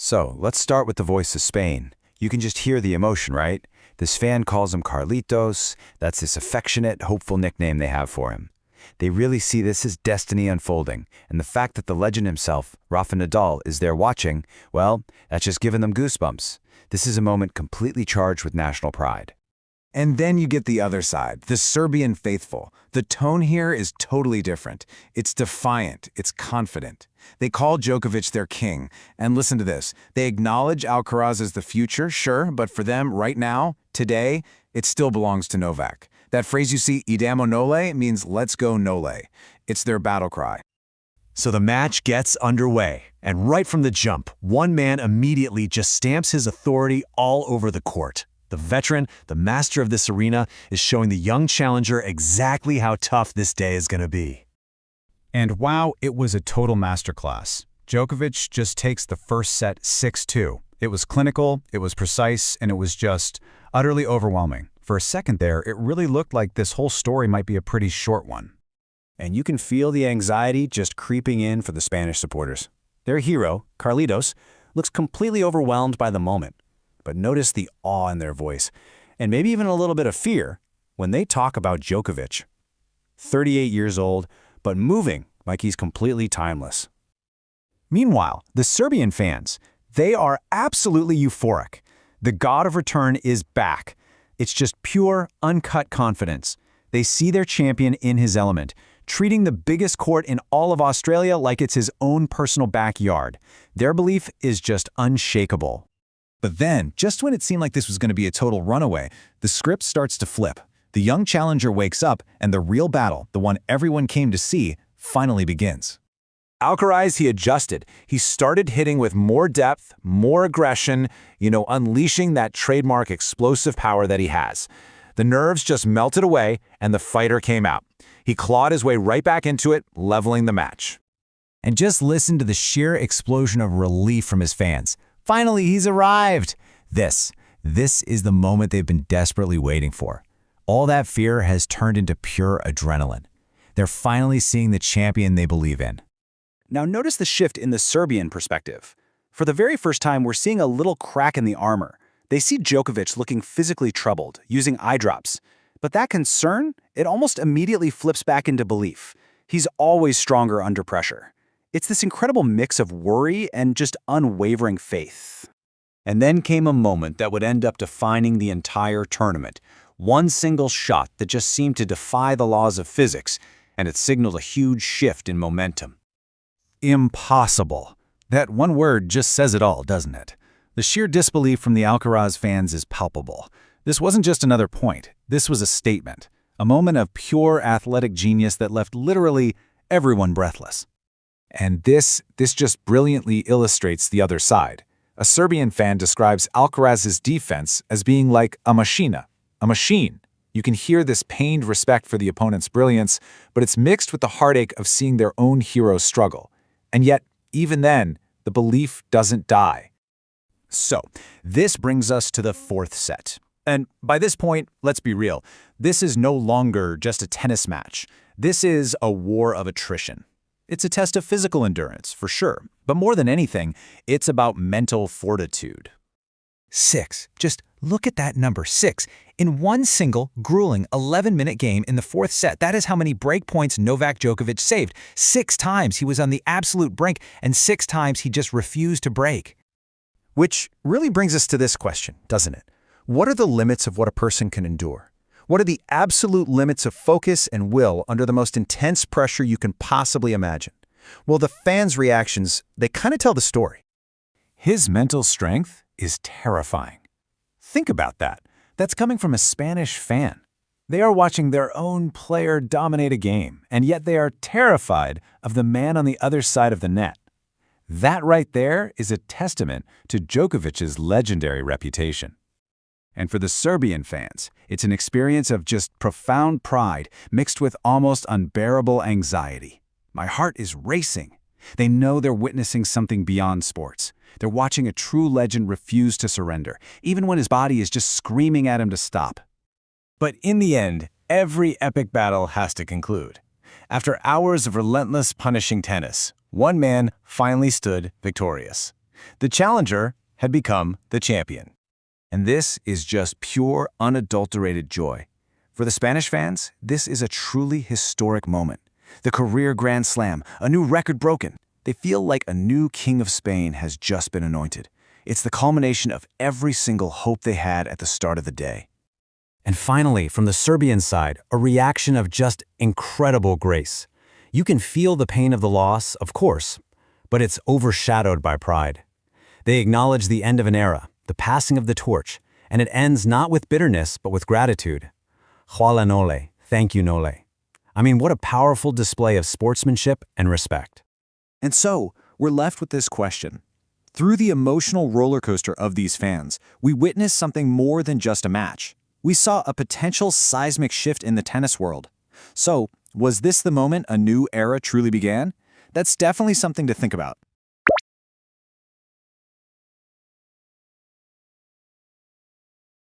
So, let's start with the voice of Spain. You can just hear the emotion, right? This fan calls him Carlitos. That's this affectionate, hopeful nickname they have for him. They really see this as destiny unfolding, and the fact that the legend himself, Rafa Nadal, is there watching, well, that's just giving them goosebumps. This is a moment completely charged with national pride. And then you get the other side, the Serbian faithful. The tone here is totally different. It's defiant, it's confident. They call Djokovic their king. And listen to this, they acknowledge Alcaraz as the future, sure, but for them, right now, today, it still belongs to Novak. That phrase you see, idemo nole, means let's go nole. It's their battle cry. So the match gets underway, and right from the jump, one man immediately just stamps his authority all over the court. The veteran, the master of this arena, is showing the young challenger exactly how tough this day is going to be. And wow, it was a total masterclass. Djokovic just takes the first set 6-2. It was clinical, it was precise, and it was just utterly overwhelming. For a second there, it really looked like this whole story might be a pretty short one. And you can feel the anxiety just creeping in for the Spanish supporters. Their hero, Carlitos, looks completely overwhelmed by the moment. But notice the awe in their voice, and maybe even a little bit of fear, when they talk about Djokovic. 38 years old, but moving like he's completely timeless. Meanwhile, the Serbian fans, they are absolutely euphoric. The god of return is back. It's just pure, uncut confidence. They see their champion in his element, treating the biggest court in all of Australia like it's his own personal backyard. Their belief is just unshakable. But then, just when it seemed like this was going to be a total runaway, the script starts to flip. The young challenger wakes up, and the real battle, the one everyone came to see, finally begins. Alcaraz, he adjusted. He started hitting with more depth, more aggression, unleashing that trademark explosive power that he has. The nerves just melted away, and the fighter came out. He clawed his way right back into it, leveling the match. And just listen to the sheer explosion of relief from his fans. Finally, he's arrived! This is the moment they've been desperately waiting for. All that fear has turned into pure adrenaline. They're finally seeing the champion they believe in. Now notice the shift in the Serbian perspective. For the very first time, we're seeing a little crack in the armor. They see Djokovic looking physically troubled, using eye drops. But that concern, it almost immediately flips back into belief. He's always stronger under pressure. It's this incredible mix of worry and just unwavering faith. And then came a moment that would end up defining the entire tournament. One single shot that just seemed to defy the laws of physics, and it signaled a huge shift in momentum. Impossible. That one word just says it all, doesn't it? The sheer disbelief from the Alcaraz fans is palpable. This wasn't just another point. This was a statement. A moment of pure athletic genius that left literally everyone breathless. And this just brilliantly illustrates the other side. A Serbian fan describes Alcaraz's defense as being like a machina, a machine. You can hear this pained respect for the opponent's brilliance, but it's mixed with the heartache of seeing their own hero struggle. And yet, even then, the belief doesn't die. So, this brings us to the fourth set. And by this point, let's be real, this is no longer just a tennis match. This is a war of attrition. It's a test of physical endurance, for sure, but more than anything, it's about mental fortitude. 6. Just look at that number, 6. In one single, grueling 11-minute game in the fourth set, that is how many break points Novak Djokovic saved. 6 times he was on the absolute brink, and 6 times he just refused to break. Which really brings us to this question, doesn't it? What are the limits of what a person can endure? What are the absolute limits of focus and will under the most intense pressure you can possibly imagine? Well, the fans' reactions, they kind of tell the story. His mental strength is terrifying. Think about that. That's coming from a Spanish fan. They are watching their own player dominate a game, and yet they are terrified of the man on the other side of the net. That right there is a testament to Djokovic's legendary reputation. And for the Serbian fans, it's an experience of just profound pride mixed with almost unbearable anxiety. My heart is racing. They know they're witnessing something beyond sports. They're watching a true legend refuse to surrender, even when his body is just screaming at him to stop. But in the end, every epic battle has to conclude. After hours of relentless, punishing tennis, one man finally stood victorious. The challenger had become the champion. And this is just pure, unadulterated joy. For the Spanish fans, this is a truly historic moment. The career Grand Slam, a new record broken. They feel like a new king of Spain has just been anointed. It's the culmination of every single hope they had at the start of the day. And finally, from the Serbian side, a reaction of just incredible grace. You can feel the pain of the loss, of course, but it's overshadowed by pride. They acknowledge the end of an era, the passing of the torch, and it ends not with bitterness, but with gratitude. Hvala Nole, thank you Nole. I mean, what a powerful display of sportsmanship and respect. And so, we're left with this question. Through the emotional roller coaster of these fans, we witnessed something more than just a match. We saw a potential seismic shift in the tennis world. So, was this the moment a new era truly began? That's definitely something to think about.